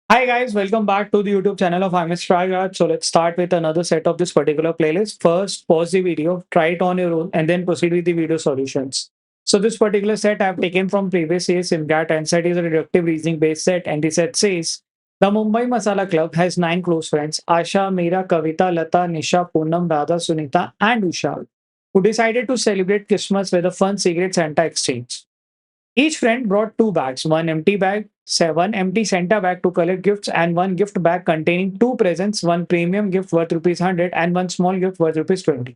Hi guys, welcome back to the YouTube channel of I'm Raj. So let's start with another set of this particular playlist. First, pause the video, try it on your own, and then proceed with the video solutions. So this particular set I've taken from previous year's SimCat, and set is a deductive reasoning based set, and the set says the Mumbai Masala Club has 9 close friends: Asha, Meera, Kavita, Lata, Nisha, Poonam, Radha, Sunita, and Usha, who decided to celebrate Christmas with a fun Secret Santa exchange. Each friend brought 2 bags, one empty Santa bag to collect gifts, and one gift bag containing 2 presents, one premium gift worth rupees 100 and one small gift worth rupees 20.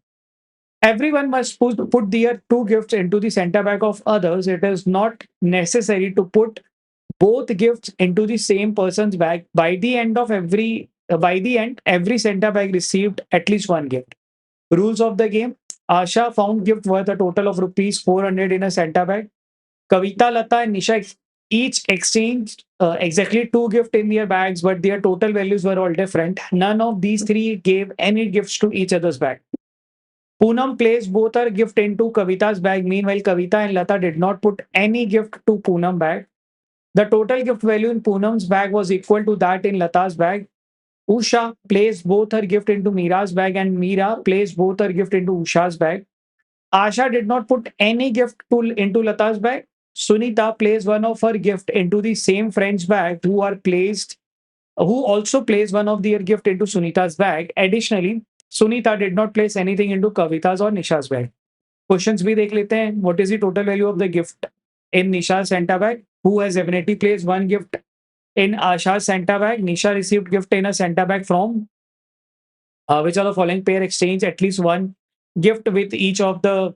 Everyone must put their 2 gifts into the Santa bag of others. It is not necessary to put both gifts into the same person's bag. By the end, every Santa bag received at least one gift. Rules of the game: Asha found gift worth a total of rupees 400 in a Santa bag. Kavita, Lata, and Nisha each exchanged exactly 2 gifts in their bags, but their total values were all different. None of these three gave any gifts to each other's bag. Poonam placed both her gift into Kavita's bag. Meanwhile, Kavita and Lata did not put any gift to Poonam bag. The total gift value in Poonam's bag was equal to that in Lata's bag. Usha placed both her gift into Meera's bag, and Meera placed both her gift into Usha's bag. Asha did not put any into Lata's bag. Sunita placed one of her gift into the same friend's bag who also placed one of their gift into Sunita's bag. Additionally, Sunita did not place anything into Kavita's or Nisha's bag. Questions भी देख लेते हैं. What is the total value of the gift in Nisha's Santa bag? Who has definitely placed one gift in Asha's Santa bag? Nisha received gift in a Santa bag from which are the following pair exchange at least one gift with each of the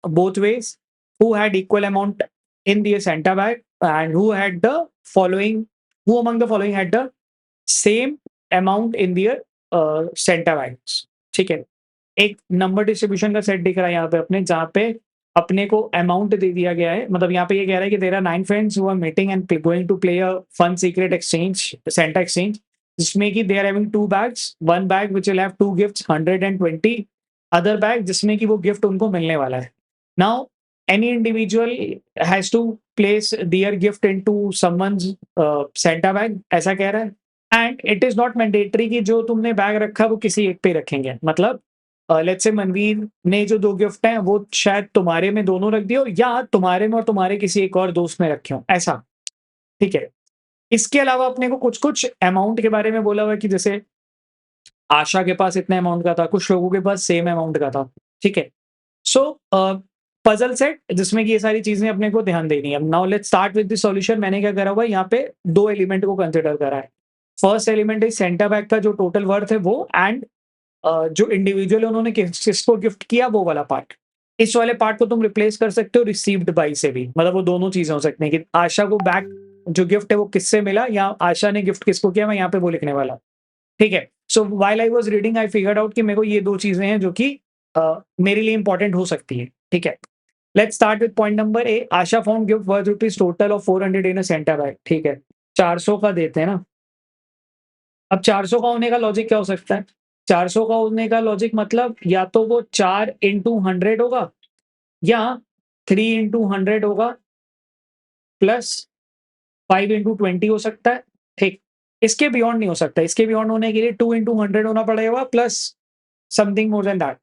both ways, who had equal amount in their Santa bag, and who among the following had the same amount in their Santa bags. ठीक है. एक number distribution का set दिख रहा है यहाँ पे अपने, जहाँ पे अपने को अमाउंट दे दिया गया है. मतलब यहाँ पे ये कह रहा है कि there are 9 friends who are meeting and going to play a fun secret exchange, Santa exchange, जिसमें कि they are having 2 bags, one bag which will have 2 gifts 120, other bag जिसमें कि वो गिफ्ट उनको मिलने वाला है. Now any individual has to place their gift into someone's Santa bag, ऐसा कह रहा है. And it is not mandatory कि जो तुमने बैग रखा वो किसी एक पे रखेंगे. मतलब लेट्स से मनवीर ने जो 2 गिफ्ट हैं वो शायद तुम्हारे में दोनों रख दियो, या तुम्हारे में और तुम्हारे किसी एक और दोस्त में रखे हो, ऐसा. ठीक है. इसके अलावा अपने को कुछ-कुछ अमाउंट के बारे में बोला हुआ है कि जैसे आशा के पास इतने अमाउंट का था, कुछ लोगों के पास सेम अमाउंट का था. ठीक है. सो पजल सेट जिसमें कि ये सारी चीज़ें अपने को ध्यान देनी है. अब now let's start with the solution. मैंने क्या करा हुआ है यहाँ पे 2 एलिमेंट को कंसीडर करा है. First element is centre bag का जो टोटल वर्थ है वो, एंड जो इंडिविजुअल उन्होंने किसको गिफ्ट किया वो वाला पार्ट. इस वाले पार्ट को तुम रिप्लेस कर सकते हो रिसीव्ड बाई से भी. मतलब वो दोनों चीजें हो सकती हैं कि आशा को बैक जो गिफ्ट है वो किससे मिला, या आशा ने गिफ्ट किसको किया. मैं यहाँ पे वो लिखने वाला. ठीक है. सो while I was reading I figured out कि मेरे को ये 2 चीजें हैं जो कि मेरे लिए इंपॉर्टेंट हो सकती है. ठीक है. Let's start with point number A. Asha found gift worth rupees total of 400 in a centre bag. ठीक है. 400 का देते हैं ना. अब 400 का होने का लॉजिक क्या हो सकता है? 400 का होने का लॉजिक मतलब या तो वो 4 इंटू 100 होगा, या 3 इंटू 100 होगा, प्लस 5 इंटू 20 हो सकता है. ठीक. इसके बियॉन्ड नहीं हो सकता. इसके बियॉन्ड होने के लिए 2 इंटू 100 होना पड़ेगा, plus something more than that.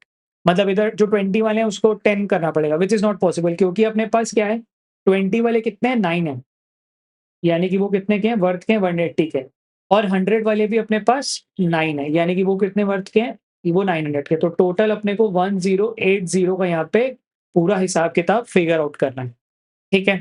मतलब इधर जो 20 वाले हैं उसको 10 करना पड़ेगा, विच इज नॉट पॉसिबल, क्योंकि अपने पास क्या है, 20 वाले कितने हैं, 9 है. यानी कि वो कितने के हैं, वर्थ के हैं 180 के. और 100 वाले भी अपने पास 9 है, यानी कि वो कितने वर्थ के हैं, वो 900 के. तो टोटल अपने को 1080 का यहाँ पे पूरा हिसाब किताब फिगर आउट करना है. ठीक है.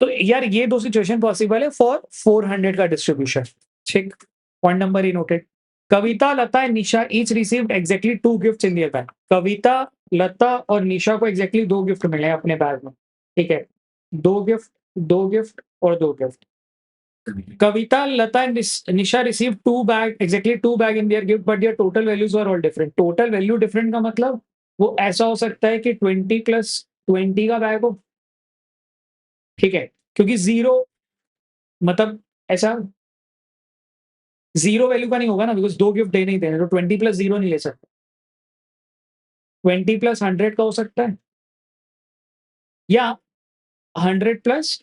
तो यार ये 2 सिचुएशन पॉसिबल है फॉर 400 का डिस्ट्रीब्यूशन. ठीक. Point number E noted. Kavita, Lata and Nisha each received exactly 2 gifts in their bag. Kavita, Lata और निशा को एग्जैक्टली 2 गिफ्ट मिले हैं अपने बैग में. ठीक है. 2 गिफ्ट, 2 गिफ्ट और 2 gift. Kavita, Lata, and Nisha received 2 bag, exactly 2 bag in their gift, but their total values were all different. Total value different का मतलब वो ऐसा हो सकता है कि 20 प्लस 20 का बैग हो. ठीक है. क्योंकि जीरो, मतलब ऐसा जीरो वैल्यू का नहीं होगा ना, बिकॉज 2 गिफ्ट दे नहीं देने, तो 20 प्लस जीरो नहीं ले सकते. 20 प्लस 100 का हो सकता है, या 100 प्लस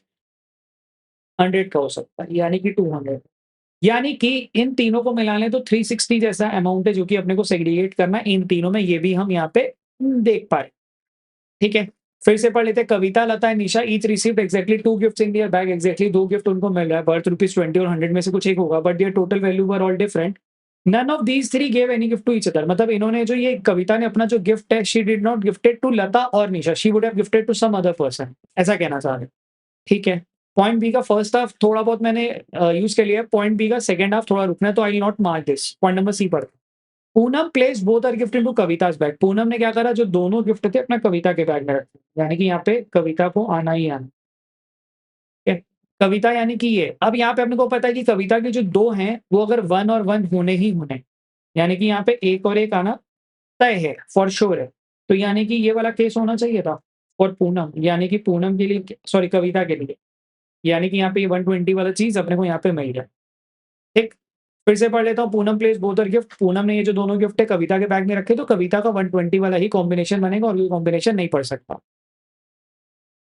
100 का हो सकता है, यानी कि 200. यानी कि इन तीनों को मिला लें तो 360 जैसा अमाउंट है जो कि अपने को सेग्रीगेट करना है इन तीनों में, ये भी हम यहाँ पे देख पाए। ठीक है, फिर से पढ़ लेते हैं। Kavita, Lata and Nisha each received exactly 2 gifts in their bag. Exactly 2 gift उनको मिल रहा है, वर्थ ₹20 और 100 में से कुछ एक होगा, but their total value were all different. None of these 3 give any gift to each other. मतलब इन्होंने जो ये कविता ने अपना जो गिफ्ट है, she did not gifted to Lata और Nisha, she would have gifted to some other person, ऐसा कहना चाह रहे हैं। ठीक है। पॉइंट बी का फर्स्ट हाफ थोड़ा बहुत मैंने यूज़ कर लिया है, पॉइंट बी का सेकंड हाफ थोड़ा रुकना है, तो I will not mark this. Point number C पर Poonam place both are gift into Kavita's bag. Poonam ने क्या करा, जो दोनों गिफ्ट थे अपना कविता के बैग में रखे, यानी कि यहाँ पे कविता को आना ही आना। ठीक है? कविता यानी कि ये, अब यहाँ पे अपने को पता है कि कविता के जो 2 हैं, वो अगर 1 और 1 होने ही होने, यानी कि यहाँ पे 1 और 1 आना तय है, फॉर श्योर है। तो यानी कि ये वाला केस होना चाहिए था और पूनम, यानी कि पूनम के लिए सॉरी कविता के लिए, यानी कि यहाँ पे ये 120 वाला चीज़ अपने को यहाँ पे मिल गया। ठीक? फिर से पढ़ लेता हूँ। Poonam place both are gift. Poonam ने ये जो दोनों गिफ्ट है कविता के बैग में रखे, तो कविता का 120 वाला ही कॉम्बिनेशन बनेगा और ये कॉम्बिनेशन नहीं पढ़ सकता।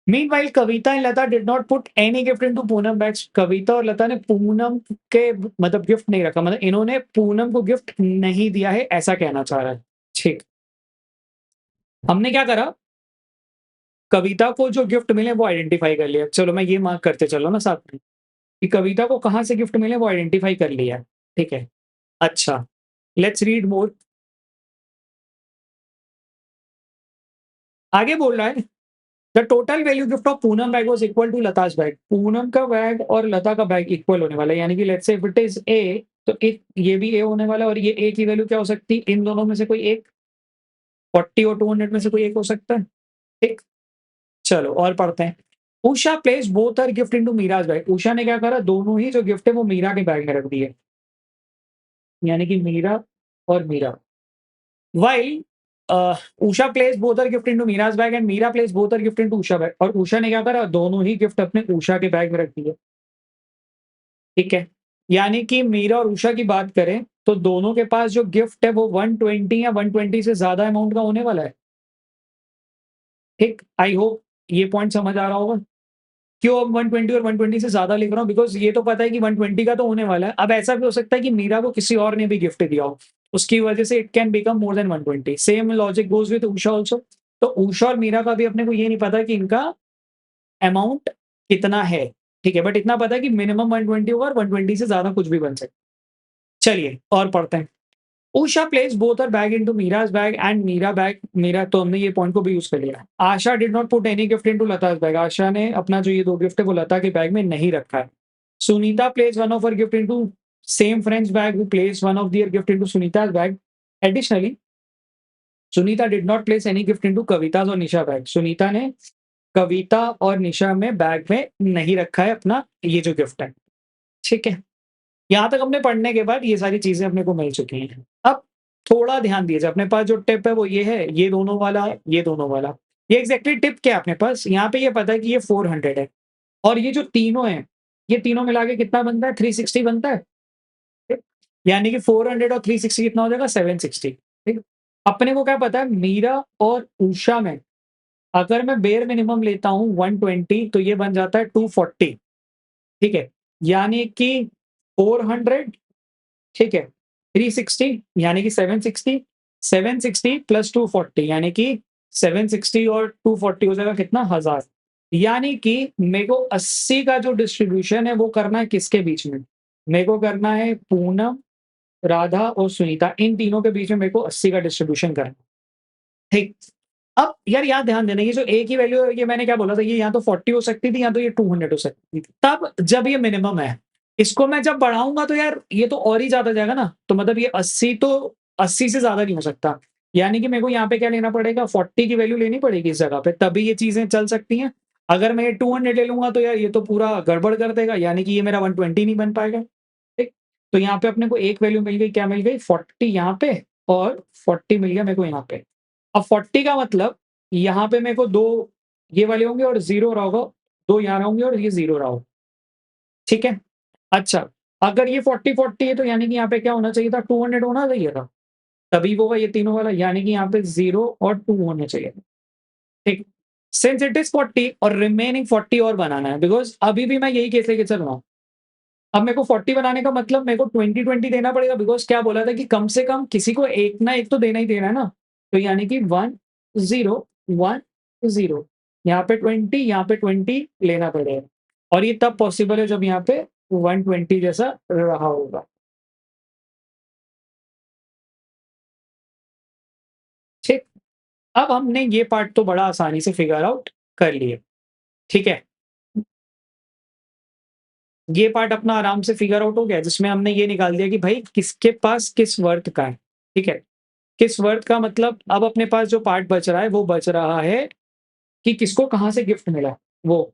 Meanwhile Kavita and Lata did not put any gift into Poonam bags. Kavita और लता ने पूनम के मतलब गिफ्ट नहीं रखा, मतलब इन्होंने पूनम को गिफ्ट नहीं दिया है, ऐसा कहना चाह रहा है। ठीक। हमने क्या करा, कविता को जो गिफ्ट मिले वो आइडेंटिफाई कर लिया। चलो मैं ये मार्क करते चलो ना साथ में, कि कविता को कहाँ से गिफ्ट मिले वो आइडेंटिफाई कर लिया। ठीक है। अच्छा, लेट्स रीड मोर। आगे बोल रहा है the total value gift of Poonam bag was equal to Lata's bag. Poonam का बैग और लता का बैग इक्वल होने वाला है, यानी कि let's say if it is a, तो एक ये भी ए होने वाला है और ये ए की वैल्यू क्या हो सकती है, इन दोनों में से कोई एक, 40 और 200 में से कोई एक हो सकता है। ठीक। चलो और पढ़ते हैं। Usha place both her gift into Meera's bag. Usha ने क्या करा, दोनों ही जो गिफ्ट है वो मीरा के बैग में रख दिए, यानी कि मीरा और Meera. While Usha plays both her gift into Mira's bag and Mira plays both her gift into Usha bag, और उषा ने क्या करा, दोनों ही गिफ्ट अपने उषा के बैग में रख दिए। ठीक है, यानी कि मीरा और उषा की बात करें तो दोनों के पास जो गिफ्ट है वो 120 या 120 से ज्यादा अमाउंट का होने वाला है। ठीक, आई होप ये पॉइंट समझ आ रहा होगा। क्यों अब 120 और 120 से ज्यादा लिख रहा हूँ, बिकॉज ये तो पता है कि 120 का तो होने वाला है। अब ऐसा भी हो सकता है कि मीरा को किसी और ने भी गिफ्ट दिया हो, उसकी वजह से it can become more than 120। Same logic goes with Usha also. तो उषा और मीरा का भी अपने को ये नहीं पता कि इनका अमाउंट कितना है। ठीक है, बट इतना पता है कि मिनिमम 120 होगा और 120 से ज्यादा कुछ भी बन सकता है। चलिए और पढ़ते हैं। Usha place both her bag into Meera's bag and Meera bag, Meera तो हमने ये पॉइंट को भी यूज कर लिया। Asha did not put any gift into Lata's bag. Asha ने अपना जो ये 2 गिफ्ट है वो लता के बैग में नहीं रखा है। Sunita place one of her gift into same friends bag who place one of their gift into Sunita's bag. Additionally Sunita did not place any gift into Kavita's और निशा बैग। सुनीता ने कविता और निशा में बैग में नहीं रखा है अपना ये जो गिफ्ट है। ठीक है, यहाँ तक अपने पढ़ने के बाद ये सारी चीज़ें अपने को मिल चुकी हैं। अब थोड़ा ध्यान दीजिए, अपने पास जो टिप है वो ये है, ये दोनों वाला, ये दोनों वाला। ये एग्ज़ैक्टली टिप क्या है अपने पास, यहाँ पे ये पता है कि ये 400 है और ये जो तीनों हैं, ये तीनों मिला के कितना बनता है, 360 बनता है। ठीक? यानी कि 400 और 360 कितना हो जाएगा, 760। ठीक? अपने को क्या पता है, मीरा और उषा में अगर मैं बेयर मिनिमम लेता हूँ 120 तो ये बन जाता है 240। ठीक है? यानी कि 400, ठीक है, 360 यानी कि 760, 760 प्लस 240 यानी कि 760 और 240 हो जाएगा कितना, 1000। यानी कि मेरे को 80 का जो डिस्ट्रीब्यूशन है वो करना है किसके बीच में, मेरे को करना है पूनम, राधा और सुनीता, इन तीनों के बीच में मेरे को 80 का डिस्ट्रीब्यूशन करना है। ठीक। अब यार यहाँ ध्यान देना, ये जो ए की वैल्यू है, ये मैंने क्या बोला था, ये या तो 40 हो सकती थी या तो ये 200 हो सकती थी, तब जब ये मिनिमम है। इसको मैं जब बढ़ाऊँगा तो यार ये तो और ही ज़्यादा जाएगा ना, तो मतलब ये 80 तो 80 से ज़्यादा नहीं हो सकता। यानी कि मेरे को यहाँ पे क्या लेना पड़ेगा, 40 की वैल्यू लेनी पड़ेगी इस जगह पे, तभी ये चीज़ें चल सकती हैं। अगर मैं ये 200 ले लूँगा तो यार ये तो पूरा गड़बड़ कर देगा, यानी कि ये मेरा 120 नहीं बन पाएगा। ठीक? तो यहाँ पे अपने को एक वैल्यू मिल गई, क्या मिल गई, 40 यहाँ पे और 40 मिल गया मेरे को यहाँ पे। अब 40 का मतलब यहाँ पे मेरे को 2 ये वाले होंगे और 0 रहा होगा, 2 यहाँ होंगे और ये 0 रहा होगा। ठीक है? अच्छा, अगर ये 40-40 है तो यानी कि यहाँ पे क्या होना चाहिए था, 200 होना चाहिए था। तभी वो होगा ये तीनों वाला, यानी कि यहाँ पे 0 और 2 होने चाहिए। ठीक? सिंस इट इज़ 40 और रिमेनिंग 40 और बनाना है, बिकॉज़ अभी भी मैं यही केस लेके चल रहा हूँ। अब मेरे को 40 बनाने का मतलब मेरे को 20-20 देना पड़ेगा, बिकॉज़ क्या बोला था कि कम से कम किसी को एक ना एक तो देना ही देना है ना। तो यानी कि 1 0 1 0, यहाँ पे 20, यहाँ पे 20 लेना पड़ेगा, और ये तब पॉसिबल है जब यहाँ पे 120 जैसा रहा होगा। ठीक, अब हमने ये पार्ट तो बड़ा आसानी से फिगर आउट कर लिए, ठीक है? ये पार्ट अपना आराम से फिगर आउट हो गया, जिसमें हमने ये निकाल दिया कि भाई किसके पास किस वर्थ का है, ठीक है? किस वर्थ का मतलब अब अपने पास जो पार्ट बच रहा है, वो बच रहा है कि किसको कहाँ से गिफ्ट मिला, वो।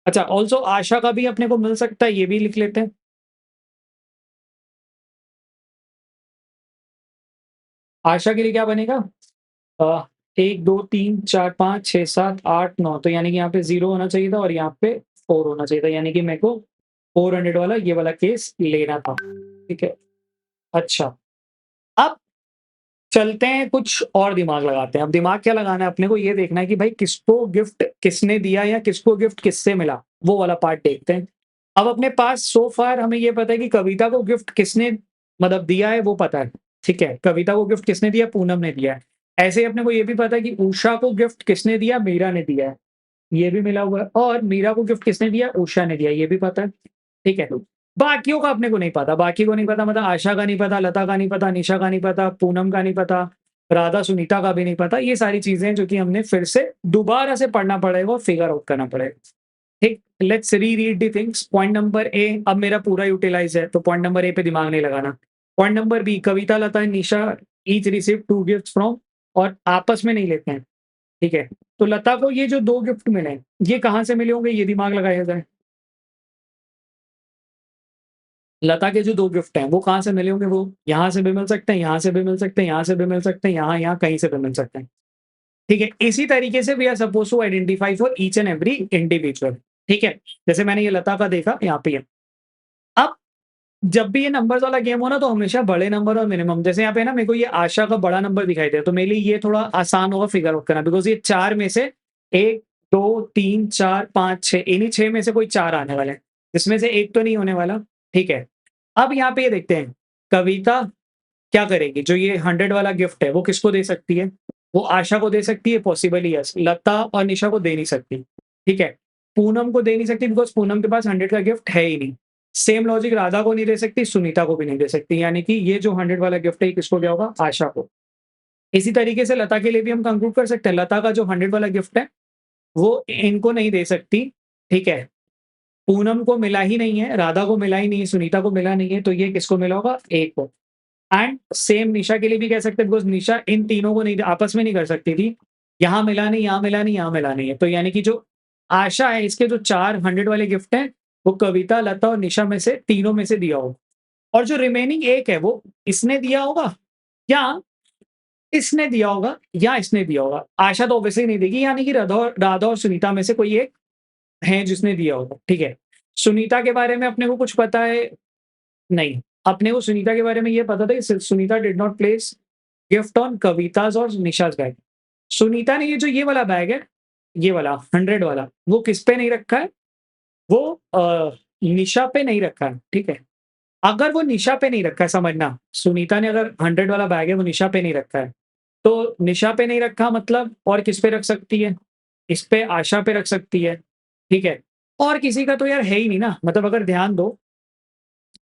अच्छा, ऑल्सो आशा का भी अपने को मिल सकता है, ये भी लिख लेते हैं। आशा के लिए क्या बनेगा? 1, 2, 3, 4, 5, 6, 7, 8, 9, तो यानी कि यहाँ पे 0 होना चाहिए था और यहाँ पे 4 होना चाहिए था, यानी कि मेरे को 400 वाला ये वाला केस लेना था, ठीक है? अच्छा, अब चलते हैं कुछ और दिमाग लगाते हैं। अब दिमाग क्या लगाना है अपने को, ये देखना है कि भाई किसको गिफ्ट किसने दिया या किसको गिफ्ट किससे मिला, वो वाला पार्ट देखते हैं। अब अपने पास सो फार हमें ये पता है कि कविता को गिफ्ट किसने मतलब दिया है, वो पता है, ठीक है? कविता को गिफ्ट किसने दिया, पूनम ने दिया है। ऐसे ही अपने को ये भी पता है कि उषा को गिफ्ट किसने दिया, मीरा ने दिया है, ये भी मिला हुआ है, और मीरा को गिफ्ट किसने दिया, उषा ने दिया, ये भी पता है, ठीक है? बाकियों का अपने को नहीं पता, बाकी को नहीं पता मतलब आशा का नहीं पता, लता का नहीं पता, निशा का नहीं पता, पूनम का नहीं पता, राधा सुनीता का भी नहीं पता। ये सारी चीज़ें जो कि हमने फिर से दोबारा से पढ़ना पड़ेगा और फिगर आउट करना पड़ेगा। ठीक, let's reread the things. Point number A अब मेरा पूरा यूटिलाइज़ है, तो पॉइंट नंबर ए पे दिमाग नहीं लगाना। Point number B, Kavita, Lata and Nisha each received 2 gifts from, और आपस में नहीं लेते हैं, ठीक है? तो लता को ये जो 2 गिफ्ट मिले हैं, ये कहाँ से मिले होंगे, ये दिमाग लगाया जाए। लता के जो 2 गिफ्ट हैं, वो कहाँ से मिले होंगे, वो यहाँ से भी मिल सकते हैं, यहाँ से भी मिल सकते हैं, यहाँ से भी मिल सकते हैं, यहाँ कहीं से भी मिल सकते हैं। ठीक है? इसी तरीके से we are supposed to identify for each and every individual, ठीक है? जैसे मैंने ये लता का देखा, यहाँ पे है। अब जब भी ये नंबर्स वाला गेम हो ना, तो हमेशा बड़े नंबर और मिनिमम, जैसे यहाँ पे ना मेरे को ये आशा का बड़ा नंबर दिखाई दे, तो मेरे लिए ये थोड़ा आसान होगा फिगर आउट करना, बिकॉज़ ये 4 में से 1, 2, 3, 4, 5, 6, इन्हीं 6 में से कोई 4 आने वाले हैं, जिसमें से 1 तो नहीं होने वाला, ठीक है? अब यहाँ पे ये देखते हैं, कविता क्या करेगी? जो ये 100 वाला गिफ्ट है, वो किसको दे सकती है? वो आशा को दे सकती है, पॉसिबली यस। लता और निशा को दे नहीं सकती, ठीक है? पूनम को दे नहीं सकती, बिकॉज़ पूनम के पास 100 का गिफ्ट है ही नहीं। सेम लॉजिक राधा को नहीं दे सकती, सुनीता को भी नहीं दे सकती, यानी कि ये जो 100 वाला गिफ्ट है, ये किसको गया होगा? आशा को। इसी तरीके से लता के लिए भी हम कंक्लूड कर सकते हैं, लता का जो 100 वाला गिफ्ट है, वो इनको नहीं दे सकती, ठीक है? पूनम को मिला ही नहीं है, राधा को मिला ही नहीं है, सुनीता को मिला नहीं है, तो ये किसको मिला होगा? ए को। एंड सेम निशा के लिए भी कह सकते हैं, बिकॉज़ निशा इन तीनों को नहीं आपस में नहीं कर सकती थी। यहाँ मिला नहीं, यहाँ मिला नहीं, यहाँ मिला नहीं है। तो यानी कि जो आशा है, इसके जो 4 100 वाले गिफ्ट हैं, वो कविता, लता और निशा में से तीनों में से दिया होगा। और जो रिमेनिंग 1 है, वो इसने दिया होगा या इसने दिया होगा या इसने दिया होगा। आशा तो ऑब्वियसली नहीं देगी, यानी कि राधा और सुनीता में से कोई एक है जिसने दिया होगा, ठीक है? सुनीता के बारे में अपने को कुछ पता है? नहीं। अपने को सुनीता के बारे में ये पता था कि Sunita did not place gift on Kavita's और निशाज़ बैग। सुनीता ने ये जो ये वाला बैग है, ये वाला 100 वाला, वो किस पे नहीं रखा है? वो निशा पे नहीं रखा है, ठीक है? अगर वो निशा पे नहीं रखा है, समझना, सुनीता ने अगर 100 वाला बैग है, वो निशा पे नहीं रखा है, तो निशा पे नहीं रखा मतलब और किस पे रख सकती है? इस पे, आशा पे रख सकती है, ठीक है? और किसी का तो यार है ही नहीं ना, मतलब अगर ध्यान दो,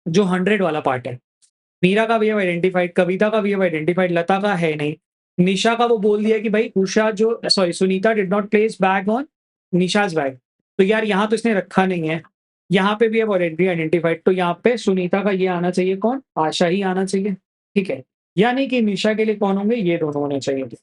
जो 100 वाला पार्ट है, मीरा का वी हैव आइडेंटिफाइड, कविता का वी हैव आइडेंटिफाइड, लता का है नहीं। निशा का वो बोल दिया कि भाई उषा जो sorry Sunita did not place bag on Nisha's bag. तो यार यहाँ तो इसने रखा नहीं है। यहाँ पे भी हैव ऑलरेडी आइडेंटिफाइड, तो यहाँ पे सुनीता का ये आना चाहिए कौन? आशा ही आना चाहिए, ठीक है? यानी कि निशा के लिए कौन होंगे? ये दोनों होने चाहिए थे,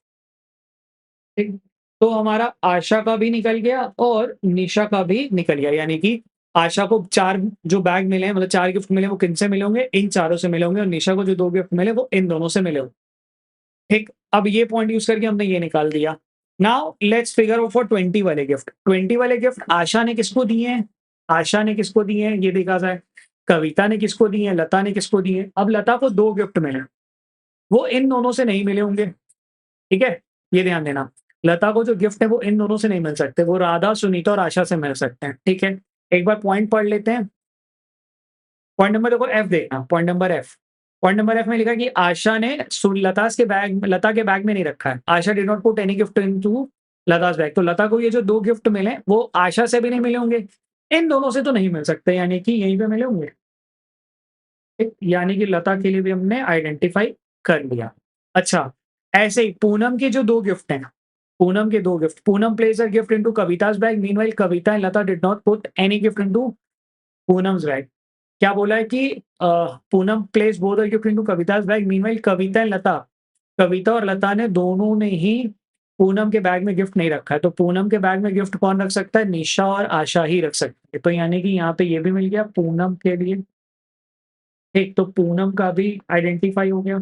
ठीक? तो हमारा आशा का भी निकल गया और निशा का भी निकल गया, यानी कि आशा को 4 जो बैग मिले हैं मतलब 4 गिफ्ट मिले हैं, वो किनसे मिले होंगे? इन चारों से मिले होंगे, और निशा को जो 2 गिफ्ट मिले वो इन दोनों से मिले होंगे, ठीक? अब ये पॉइंट यूज़ करके हमने ये निकाल दिया। Now let's figure out for 20 वाले गिफ्ट। 20 वाले गिफ्ट आशा ने किसको दिए हैं? आशा ने किसको दिए हैं? ये देखा जाए। कविता ने किसको दिए हैं? लता ने किसको दिए हैं? अब लता को 2 गिफ्ट मिले हैं, वो इन दोनों से नहीं मिले होंगे, ठीक है? ये ध्यान देना। लता को जो गिफ्ट है वो इन दोनों से नहीं मिल सकते, वो राधा, सुनीता और आशा से मिल सकते हैं, ठीक है? एक बार पॉइंट पढ़ लेते हैं। पॉइंट नंबर देखो एफ देखना, point number F. Point number F में लिखा कि आशा ने लता के बैग में नहीं रखा है। Asha did not put any gift into Lata's bag. तो लता को ये जो 2 गिफ्ट मिले वो आशा से भी नहीं मिले होंगे। इन दोनों से तो नहीं मिल सकते, यानी कि यहीं पे मिले होंगे। ठीक, यानी कि लता के लिए भी हमने आइडेंटिफाई कर लिया। अच्छा, ऐसे ही पूनम के जो 2 गिफ्ट हैं, पूनम के 2 gift, Poonam place a gift into Kavita's bag, meanwhile Kavita and Lata did not put any gift into Poonam's bag. क्या बोला है कि Poonam place both the gift into Kavita's bag, meanwhile Kavita and Lata, Kavita और लता ने दोनों ने ही पूनम के बैग में गिफ्ट नहीं रखा है। तो पूनम के बैग में गिफ्ट कौन रख सकता है? निशा और आशा ही रख सकती है। तो यानी कि यहाँ पे ये भी मिल गया पूनम के लिए। ठीक, तो पूनम का भी आइडेंटिफाई हो गया।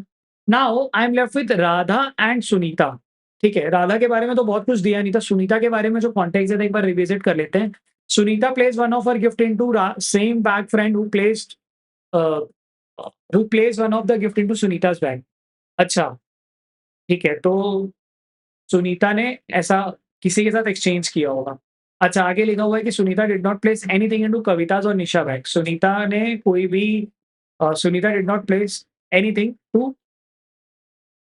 Now I am left with Radha and Sunita. ठीक है, राधा के बारे में तो बहुत कुछ दिया नहीं था। सुनीता के बारे में जो कॉन्टेक्स्ट है एक बार रिविजिट कर लेते हैं। Sunita place one of her gift into same bag friend who place one of the gift into Sunita's bag. अच्छा, ठीक है, तो सुनीता ने ऐसा किसी के साथ एक्सचेंज किया होगा। अच्छा, आगे लिखा हुआ है कि Sunita did not place anything into Kavita's और निशा बैग। सुनीता ने कोई भी Sunita did not place anything to,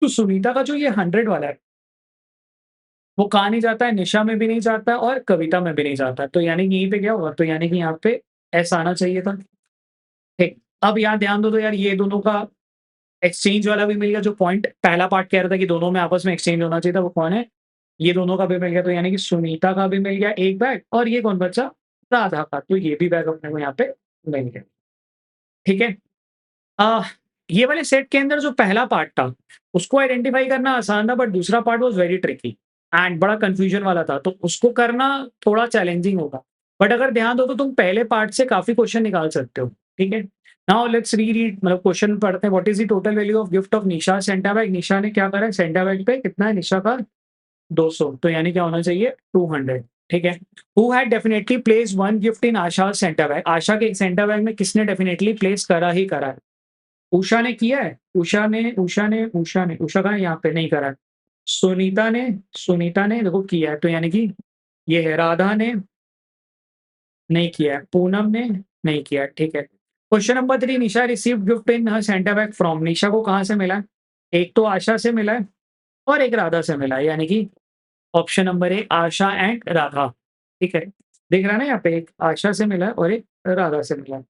तो सुनीता का जो ये 100 वाला है, वो कहाँ नहीं जाता है? निशा में भी नहीं जाता है और कविता में भी नहीं जाता है। तो यानी कि यहीं पे क्या होगा? तो यानी कि यहाँ पे एस आना चाहिए था। ठीक, अब यहाँ ध्यान दो तो यार ये दोनों का एक्सचेंज वाला भी मिल गया। जो पॉइंट पहला पार्ट कह रहा था कि दोनों में आपस में एक्सचेंज होना चाहिए था, वो कौन है? ये दोनों का भी मिल गया। तो यानी कि सुनीता का भी मिल गया एक बैग, और ये कौन बचा? राधा का। तो ये भी बैग अपने को यहाँ पे मिल गया। ठीक है। अ, ये वाले सेट के अंदर जो पहला पार्ट था, उसको आइडेंटिफ़ाई करना आसान था, बट दूसरा part was very tricky and बड़ा कन्फ्यूजन वाला था, तो उसको करना थोड़ा चैलेंजिंग होगा। बट अगर ध्यान दो तो तुम पहले पार्ट से काफ़ी क्वेश्चन निकाल सकते हो, ठीक है? नाउ लेट्स रीरीड, मतलब क्वेश्चन पढ़ते हैं। What is the total value of gift of Nisha Santa bag? Nisha ने क्या करा है? सेंटा बैग पे कितना है निशा का? 200, तो यानी क्या होना चाहिए? 200, ठीक है? Who had definitely placed one gift in Asha's Santa bag? Asha के सेंटा बैग में किसने डेफिनिटली प्लेस करा ही करा है? उषा ने किया है? उषा कहाँ है? यहाँ पे नहीं करा है। सुनीता ने देखो किया है, तो यानी कि ये है। राधा ने नहीं किया है, पूनम ने नहीं किया है, ठीक है। Question number 3, Nisha received gift in her Santa bag from? Nisha को कहाँ से मिला है? एक तो आशा से मिला है और एक राधा से मिला है, यानी कि option number A Asha and Radha, ठीक है। दिख रहा है ना यहाँ पे, एक आशा से मिला है और एक राधा से मिला है।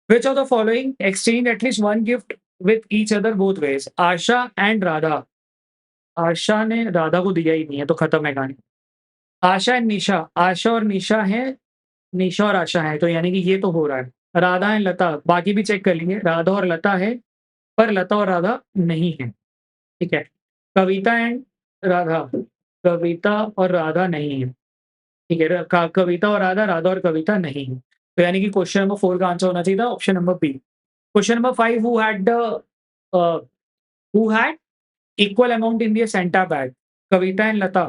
Which of the following exchange at least one gift with each other both ways? Asha and Radha. Asha ने राधा को दिया ही नहीं है, तो खत्म है कहानी। आशा एंड निशा, आशा और निशा है, निशा और आशा है, तो यानी कि ये तो हो रहा है। राधा एंड लता, बाकी भी चेक कर लेंगे। राधा और लता है, पर लता और राधा नहीं है, ठीक है। कविता एंड राधा, कविता और राधा नहीं है, ठीक है। कविता और राधा और कविता नहीं है, तो यानी कि क्वेश्चन नंबर 4 का आंसर होना चाहिए था option number B. Question number 5, uh, who had equal amount in their Santa bag? Kavita and Lata.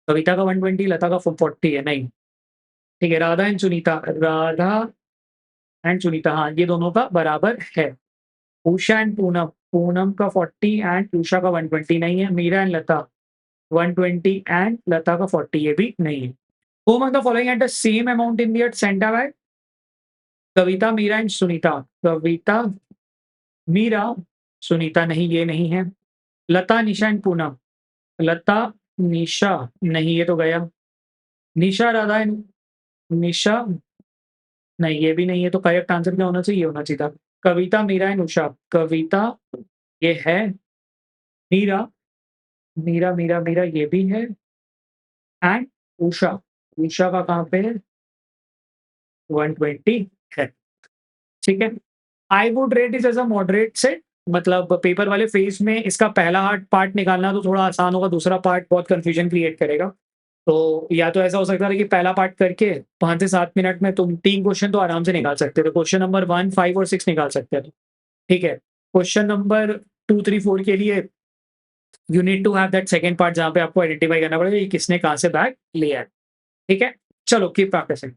Kavita का 120, लता का 40 है, नहीं, ठीक है। राधा एंड सुनीता, हाँ, ये दोनों का बराबर है। उषा एंड पूनम, पूनम का 40 एंड उषा का 120 नहीं है। मीरा एंड लता 120 एंड लता का 40, ये भी नहीं है। Who among the following had the same amount in their Santa bag? Kavita, Meera and Sunita. Kavita, Meera, Sunita नहीं, ये नहीं है। लता, निशा एंड पूनम। लता, निशा नहीं, ये तो गया। निशा, राधा एंड निशा नहीं, ये भी नहीं है। तो करेक्ट आंसर क्या होना चाहिए? ये होना चाहिए था कविता, मीरा एंड उषा। कविता ये है, मीरा, मीरा ये भी है, एंड उषा, उषा का कहाँ पे है? 120 है, ठीक है। I would rate it as a moderate set, मतलब पेपर वाले फेज़ में इसका पहला हार्ड पार्ट निकालना तो थोड़ा आसान होगा, दूसरा पार्ट बहुत कन्फ्यूजन क्रिएट करेगा। तो या तो ऐसा हो सकता है कि पहला पार्ट करके 5 से 7 मिनट में तुम 3 क्वेश्चन तो आराम से निकाल सकते हो। क्वेश्चन नंबर 1, 5 और 6 निकाल सकते हो, ठीक है। क्वेश्चन नंबर 2, 3, 4 के लिए you need to have that second part जहाँ पे आपको आइडेंटिफाई करना पड़ेगा कि किसने कहाँ से बैग लिया है, ठीक है। चलो कीप प्रैक्टिसिंग।